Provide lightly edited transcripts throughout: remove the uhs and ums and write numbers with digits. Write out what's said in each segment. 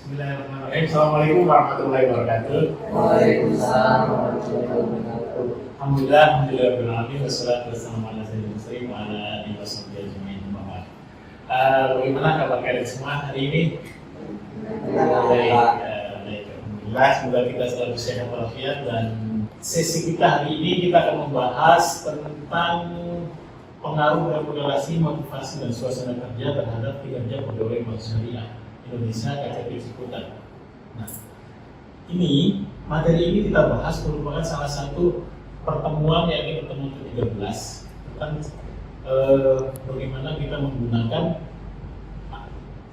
Bismillahirrahmanirrahim. Assalamualaikum warahmatullahi wabarakatuh. Waalaikumsalam warahmatullahi wabarakatuh. Alhamdulillah, wassalatu wassalamu ala sayyidil mursalin wa ala alihi washabbihi ajmain. Bagaimana kabar kalian semua hari ini? Baik, alhamdulillah. Semoga kita selalu sehat walafiat, dan sesi kita hari ini kita akan membahas tentang pengaruh remunerasi, motivasi, dan suasana kerja terhadap kinerja pegawai bank syariah Indonesia KCP Ciputat. Nah, ini materi ini kita bahas merupakan salah satu pertemuan, yakni pertemuan ke-13 tentang bagaimana kita menggunakan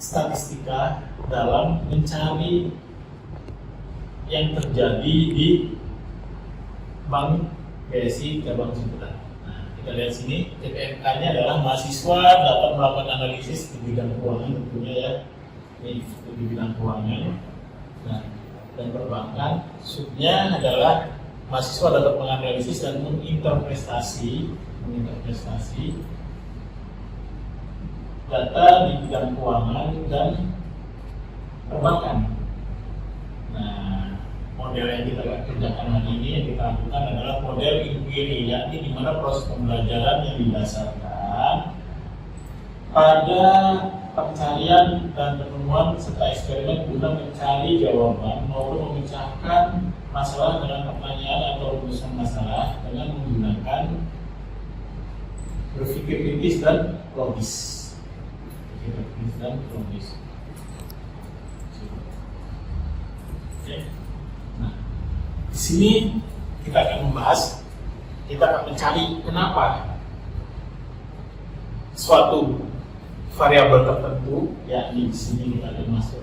statistika dalam mencari yang terjadi di Bank BSI cabang Ciputat. Nah, kita lihat sini, TPMK-nya adalah mahasiswa dapat melakukan analisis di bidang keuangan tentunya ya. Ini di bidang keuangan dan perbankan. Subnya adalah mahasiswa dapat menganalisis dan menginterpretasi data di bidang keuangan dan perbankan. Nah, model yang kita kerjakan hari ini, yang kita lakukan adalah model inquiry, yakni di mana proses pembelajaran yang didasarkan pada pencarian dan penemuan serta eksperimen guna mencari jawaban maupun memecahkan masalah dengan pertanyaan atau rumusan masalah dengan menggunakan berpikir kritis dan logis. Oke. Nah, di sini kita akan mencari kenapa suatu variabel tertentu, yakni di sini kita akan masuk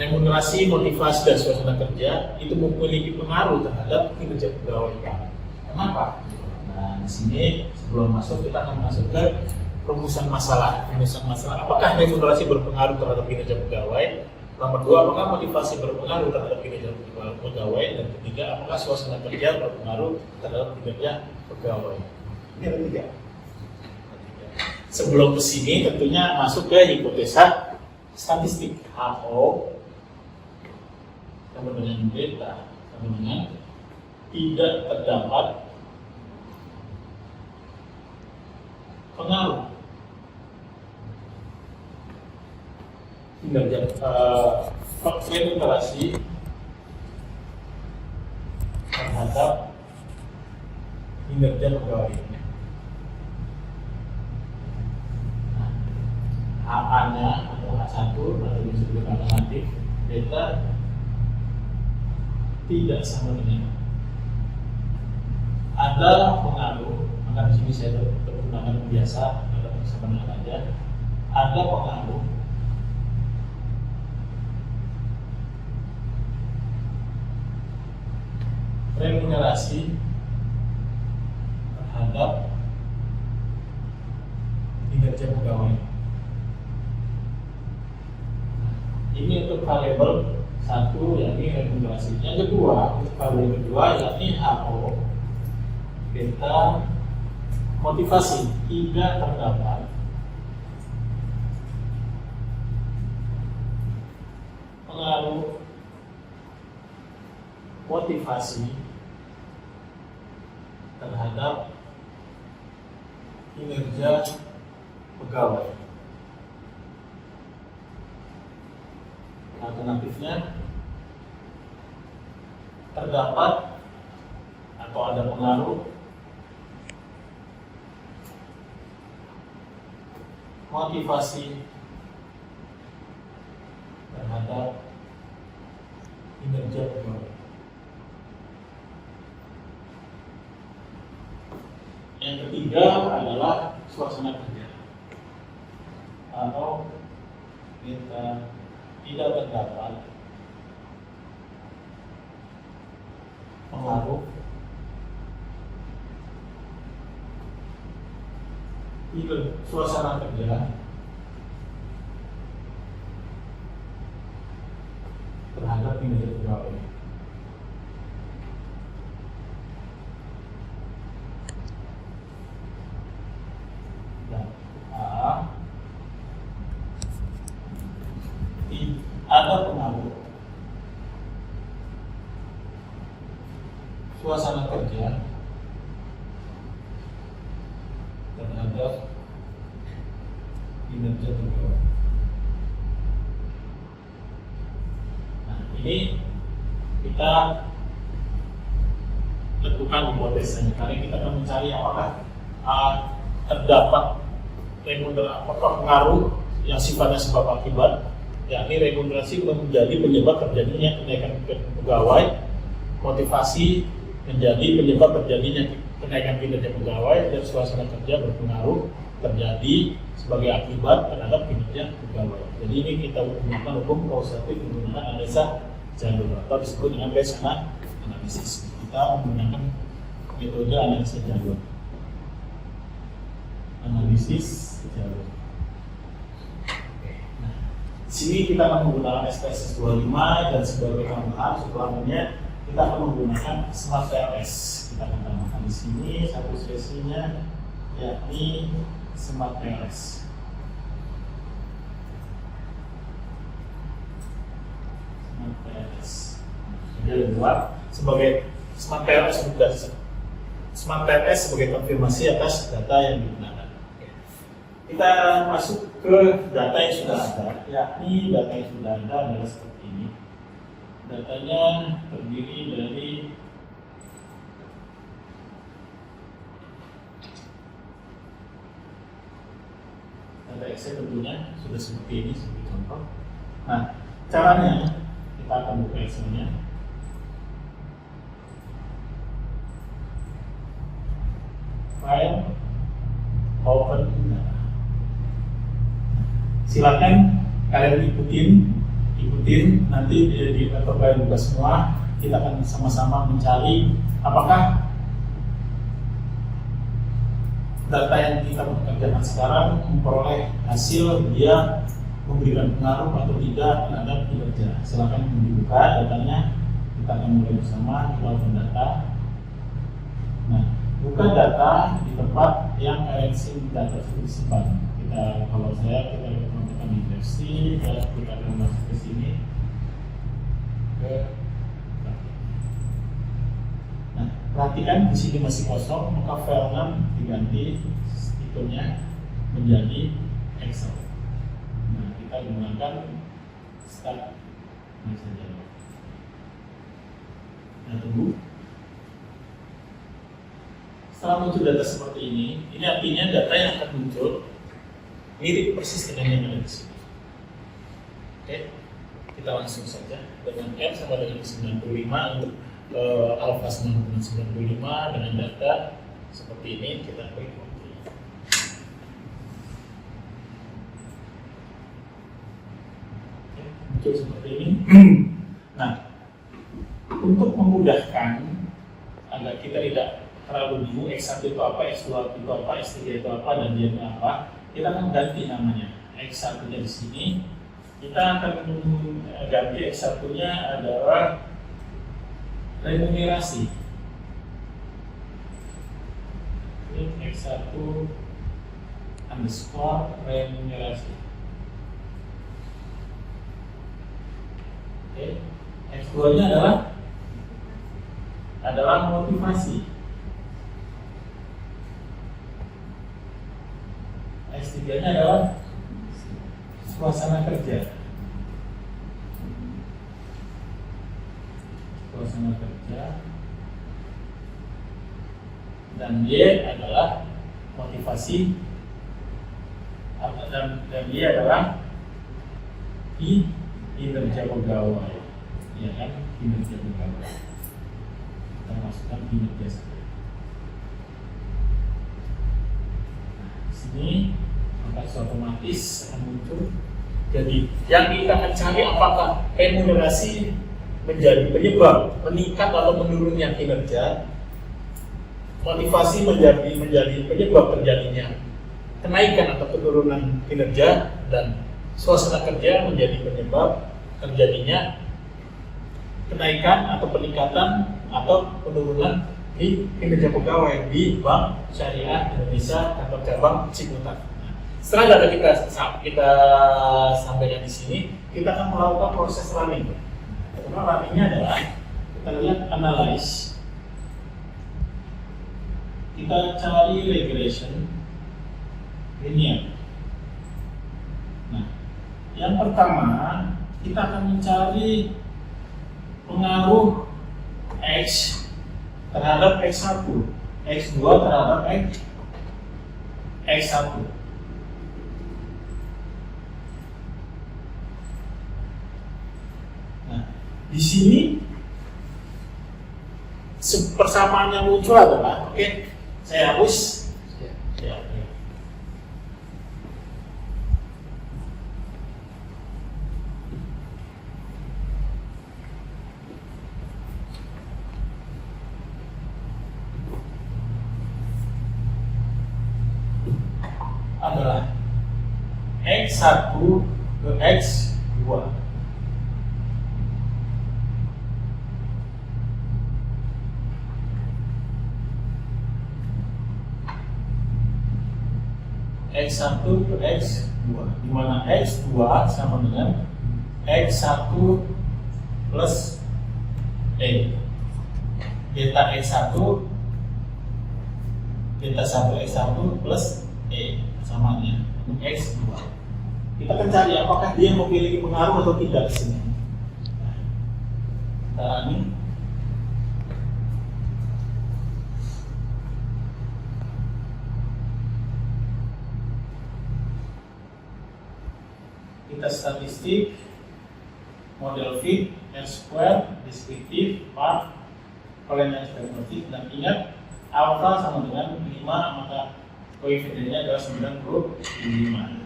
remunerasi, motivasi, dan suasana kerja itu memiliki pengaruh terhadap kinerja pegawai bank. Kenapa? Nah, di sini sebelum masuk kita akan masuk ke rumusan masalah. Apakah remunerasi berpengaruh terhadap kinerja pegawai? Nomor 2, apakah motivasi berpengaruh terhadap kinerja pegawai? Dan ketiga, apakah suasana kerja berpengaruh terhadap kinerja pegawai? Ini ada 3. Sebelum ke sini tentunya masuk ke hipotesa statistik HO sama dengan beta sama dengan tidak terdapat pengaruh kinerja remunerasi terhadap kinerja pegawai. HA-nya atau H1 atau disebut alternatif beta tidak sama dengan ada pengaruh, maka di sini saya menggunakan biasa atau sama dengan aja. Ada pengaruh remunerasi terhadap kinerja pegawai. Ini untuk variabel 1, yakni remunerasi. Yang kedua, untuk variabel 2, yakni HO beta motivasi. Tidak terdapat pengaruh motivasi terhadap kinerja pegawai. Alternatifnya terdapat atau ada pengaruh motivasi terhadap kinerja pegawai. Yang ketiga adalah suasana kerja atau kita tidak terdapat pengaruh suasana kerja terhadap kinerja pegawai. ada pengaruh suasana kerja terhadap kinerja pegawai. Nah, ini kita tentukan hipotesanya. Kali kita akan mencari apakah terdapat apakah pengaruh yang sifatnya sebab akibat, yakni remunerasi menjadi penyebab terjadinya kenaikan pegawai, motivasi menjadi penyebab terjadinya kenaikan kinerja pegawai, dan suasana kerja berpengaruh terjadi sebagai akibat terhadap kinerja pegawai. Jadi ini kita gunakan hukum kausatif menggunakan analisa jalur atau disebut dengan Bayes analisis. Kita menggunakan metode analisa jalur. Analisis jalur. Nah, di sini kita akan menggunakan SPSS 25 dan sebagai tambahan suplemennya kita akan menggunakan Smart PLS. Kita akan tambahkan di sini satu sesinya, yakni Smart PLS. Smart PLS. Jadi buat sebagai Smart PLS sudah Smart PLS sebagai konfirmasi atas data yang digunakan. Kita masuk ke data yang sudah ada, yakni data yang sudah ada adalah seperti ini. Datanya terdiri dari data Excel tentunya sudah seperti ini, seperti contoh. Nah, caranya kita akan buka Excelnya. File, open data. Silakan kalian ikutin nanti di laptop kalian buka semua. Kita akan sama-sama mencari apakah data yang kita kerjakan sekarang memperoleh hasil dia memberikan pengaruh atau tidak terhadap kinerja. Silakan dibuka datanya. Kita akan mulai bersama. Kita open data. Nah, buka data di tempat yang kalian data disimpan. Kalau saya kita tekan di versi, kita akan masuk ke sini. Nah, perhatikan di sini masih kosong, maka file 6 diganti tipenya menjadi Excel. Nah, kita gunakan start saja. Nah, tunggu. Setelah muncul data seperti ini artinya data yang akan muncul mirip persis dengan yang ada di sini. Oke, kita langsung saja dengan M sama dengan 95 untuk alpha sama dengan 95 dengan data seperti ini kita klik OK. Oke, muncul seperti ini. Nah, untuk memudahkan agar kita tidak terlalu bingung X1 itu apa, X2 itu apa, X3 itu apa, dan dia apa, kita akan ganti namanya. X1-nya di sini, kita akan ganti X1-nya adalah remunerasi. Ini X1 underscore remunerasi. Oke, X2-nya adalah motivasi. S3-nya adalah suasana kerja. Suasana kerja. Dan Y adalah motivasi. Dan Y adalah kinerja pegawai. Ya kan? Kinerja pegawai. Kita masukkan kinerja saja. Ini maka otomatis akan muncul. Jadi yang kita akan cari apakah remunerasi menjadi penyebab meningkat atau menurunnya kinerja, motivasi menjadi penyebab terjadinya kenaikan atau penurunan kinerja, dan suasana kerja menjadi penyebab terjadinya kenaikan atau peningkatan atau penurunan di kinerja pegawai di Bank Syariah Indonesia kantor cabang Ciputat. Setelah data kita sampaikan di sini, kita akan melakukan proses running. Karena runningnya adalah kita lihat analyze, kita cari regression linear. Nah, yang pertama kita akan mencari pengaruh X terhadap X1, X2 terhadap X1. Nah, di sini persamaan yang muncul adalah, oke, saya hapus. Ya, oke. Adalah X1 ke X2. X1 ke X2, di mana X2 sama dengan X1 plus E. Delta X1 delta 1 X1 plus E sama dengan X2. Kita akan cari apakah dia memiliki pengaruh atau tidak di sini. Nah, ini kita statistik, model fit, R square, deskriptif, part, kalian ekspektatif, dan ingat alpha sama dengan 5, maka koefisiennya adalah 95.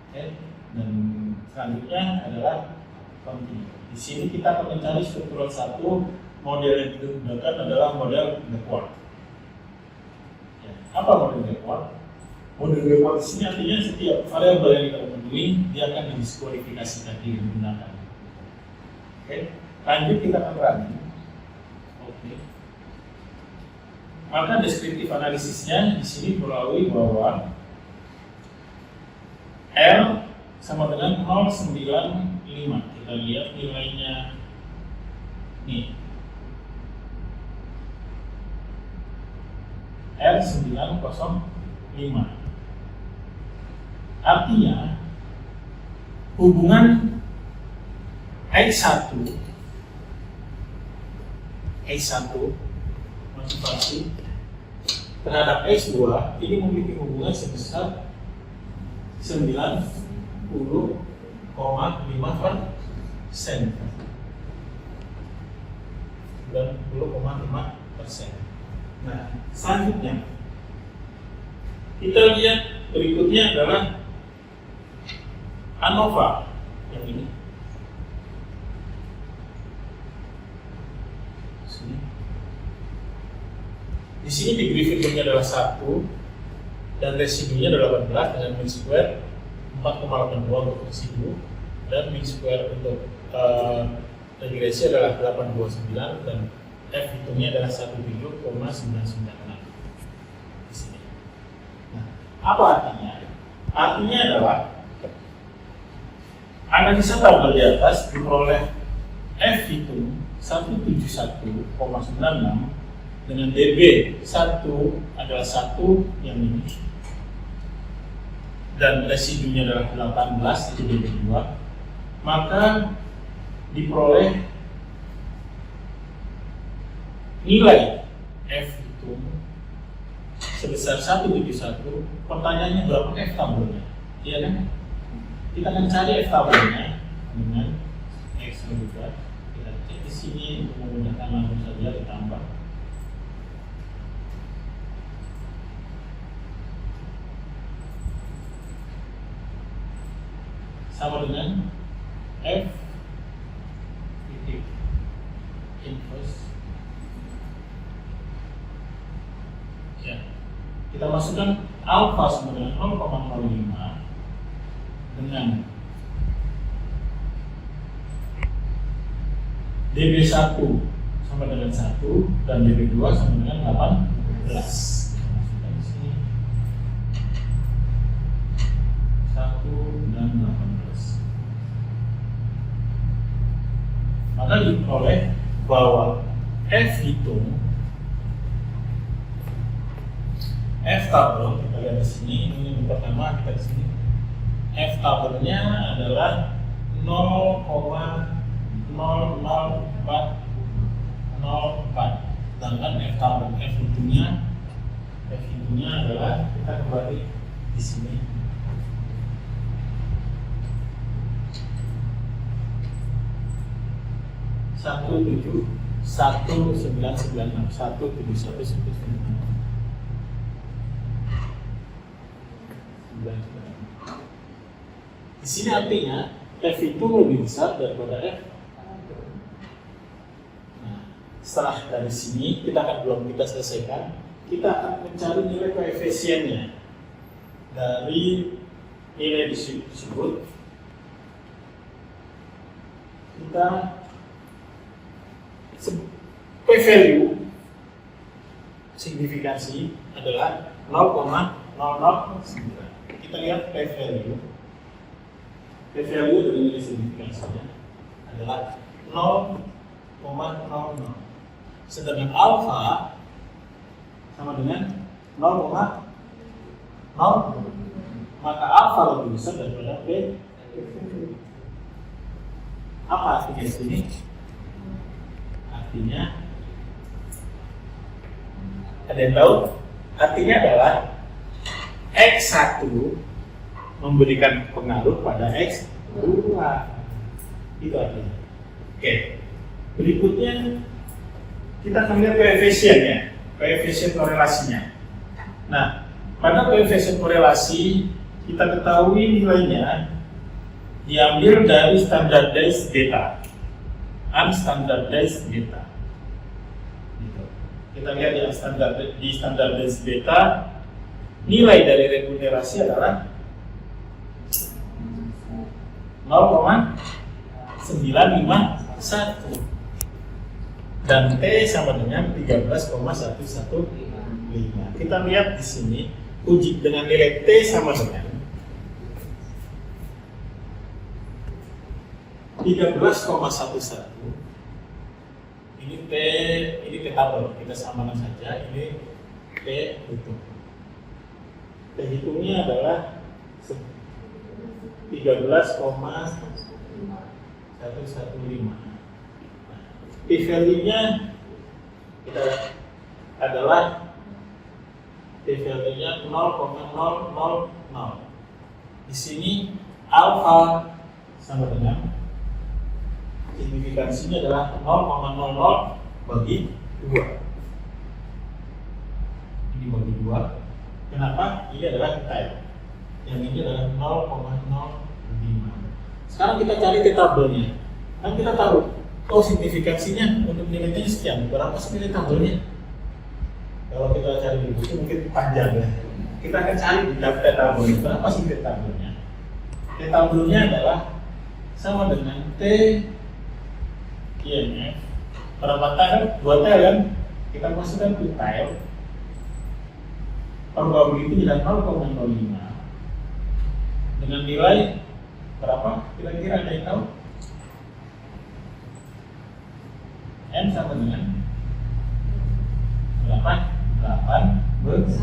Oke, dan selanjutnya adalah continue. Di sini kita akan mencari struktural 1. Model yang digunakan adalah model backward. Ya, apa model backward? Model backward di sini artinya setiap variabel yang kita peduli dia akan didiskualifikasikan digunakan. Oke, lanjut kita akan running. Oke. Maka deskriptif analisisnya di sini melalui bahwa R sama dengan 095. Kita lihat nilainya nih. R905. Artinya hubungan X1 motivasi terhadap X2 ini memiliki hubungan sebesar 90,5%. 90,5%. Nah, selanjutnya kita lihat berikutnya adalah ANOVA yang ini. Di sini degree freedomnya adalah 1 dan residunya adalah 18 dengan mean square 4,82 untuk residu dan mean square untuk regresi adalah 829 dan F hitungnya adalah 17,996 di sini. Nah, apa artinya? Artinya adalah analisa tabel di atas diperoleh F hitung 171,96 dengan DB 1 adalah 1 yang ini dan residunya adalah 18 itu DB 2, maka diperoleh nilai F itu sebesar 171. Pertanyaannya berapa F tabelnya? Iya kan? Kita akan cari F tabelnya dengan X juga. Kita cek di sini untuk memudahkan langsung saja ditambah. Sama dengan F titik inverse. Ya, kita masukkan alpha sama dengan 0,05 dengan DB1 sama dengan 1 dan DB2 sama dengan 18. Masukkan di sini 1 dan 18. kita diperoleh bahwa F hitung F tabel kita lihat di sini, ini yang pertama kita di sini. F tabelnya adalah 0,00404. Sedangkan F tabel F hitungnya adalah kita kembali di sini. Satu tujuh 1996 17199. Di sini artinya F itu lebih besar daripada F. Nah, setelah dari sini belum kita selesaikan, kita akan mencari nilai koefisiennya dari nilai tersebut. Kita p-value signifikansi adalah 0,009. Kita lihat p-value dari nilai signifikansinya adalah 0,00. Sedangkan alfa sama dengan 0,0, maka alfa lebih besar daripada p. Apa artinya di sini? Artinya ada yang tahu? Artinya adalah X1 memberikan pengaruh pada X2. Itu artinya. Oke. Berikutnya kita akan lihat koefisiennya, koefisien korelasinya. Nah, pada koefisien korelasi kita ketahui nilainya diambil dari standardized data, unstandardized data. Gitu. Kita lihat yang di standardized data, nilai dari remunerasi adalah 0,951 dan T sama dengan 13,115. Kita lihat di sini uji dengan nilai T sama dengan 13,11. Ini T, ini T tabel, kita samakan saja. Ini T hitung. T hitungnya adalah 13,115. P-value-nya kita adalah P-value-nya 0,000. Di sini alfa sama dengan signifikansinya adalah 0,00 bagi 2. Ini bagi 2. Kenapa? Ini adalah type. Yang ini adalah 0,05. Sekarang kita cari T tabelnya. Kan kita tahu, oh signifikansinya untuk nilainya sekian. Berapa sih nilai tabelnya? Kalau kita cari di buku mungkin panjang ya. Kita akan cari di T tabelnya. Berapa sih T tabelnya? T tabelnya adalah sama dengan T IMF. Berapa tile? 2 tile kan? Kita masukkan ke tile. Kalau begitu jadi 0,05 dengan nilai berapa? Kira-kira ada yang tahu? N sama dengan 8 belas.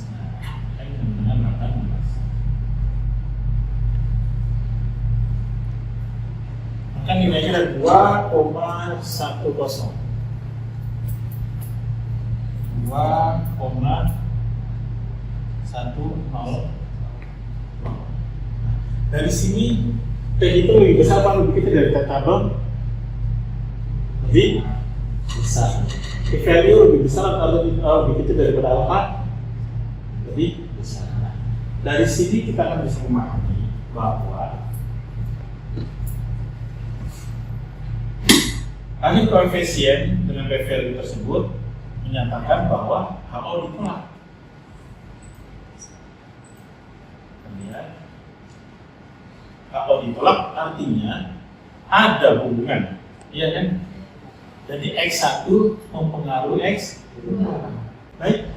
Nah, N sama dengan 18. Maka nilainya ada 2,10. 2,10. Dari sini T itu lebih besar apa lebih kecil dari T tabel? Lebih besar. P-value lebih besar atau lebih kecil daripada alfa? Lebih besar. Nah, dari sini kita akan bisa memahami bahwa hasil koefisien dengan P-value tersebut menyatakan bahwa HO ditolak. Kemudian HO ditolak artinya ada hubungan, iya kan? Jadi X1 mempengaruhi X2. Baik,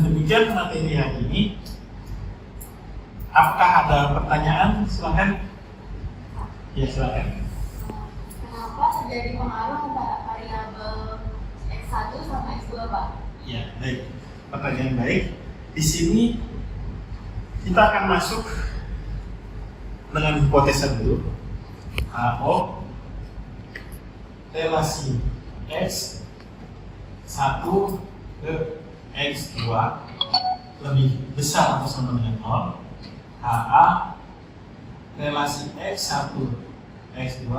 demikian materi hari ini. Apakah ada pertanyaan? Silakan. Ya, silakan. jadi pengaruh antara variabel X1 sama X2, Pak? Ya, baik. Pertanyaan baik. Di sini kita akan masuk dengan hipotesa dulu. HO relasi X1 ke X2 lebih besar atau sama dengan 0. HA relasi X1 X2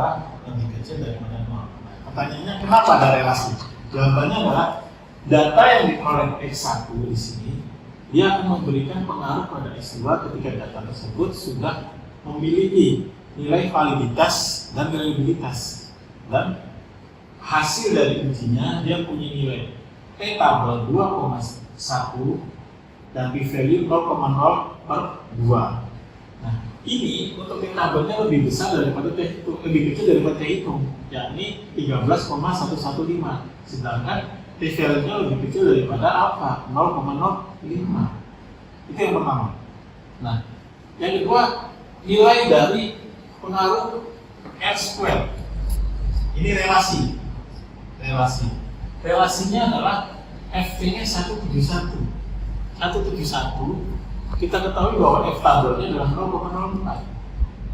lebih kecil daripada 0. Nah, pertanyaannya kenapa ada relasi? Jawabannya adalah data yang diperoleh X1 di sini dia akan memberikan pengaruh pada X2 ketika data tersebut sudah memiliki nilai validitas dan reliabilitas, dan hasil dari ujinya dia punya nilai p-tabel 2,1 dan p-value 0,0 per 2. Nah, ini untuk p-tabelnya lebih besar daripada T hitung, lebih kecil daripada T hitung, yakni 13,115, sedangkan p-value-nya lebih kecil daripada apa? 0,05. Itu yang pertama. Nah, yang kedua, nilai dari pengaruh R2. Ini relasi. Relasinya adalah FT-nya 171. 171, kita ketahui bahwa F tabelnya adalah 0,04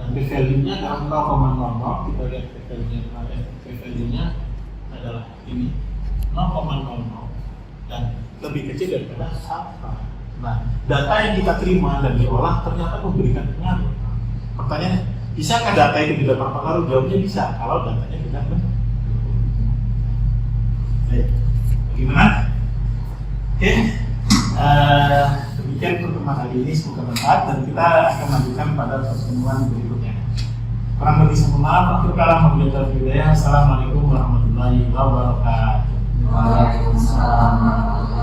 dan p-value-nya adalah 0,00. Kita lihat p-value-nya kemarin. P-value-nya adalah ini 0,00 dan lebih kecil daripada alfa. Nah, data yang kita terima dan diolah ternyata memberikan pengaruh. Pertanyaannya, bisakah data itu tidak berpengaruh? Jawabnya bisa, kalau datanya tidak benar. Baik, bagaimana? Oke, demikian pertemuan hari ini, semoga bermanfaat dan kita akan lanjutkan pada pertemuan berikutnya. Kurang lebih sempurna, akhir kalam wabillahi taufiq. Assalamualaikum warahmatullahi wabarakatuh. Waalaikumsalam.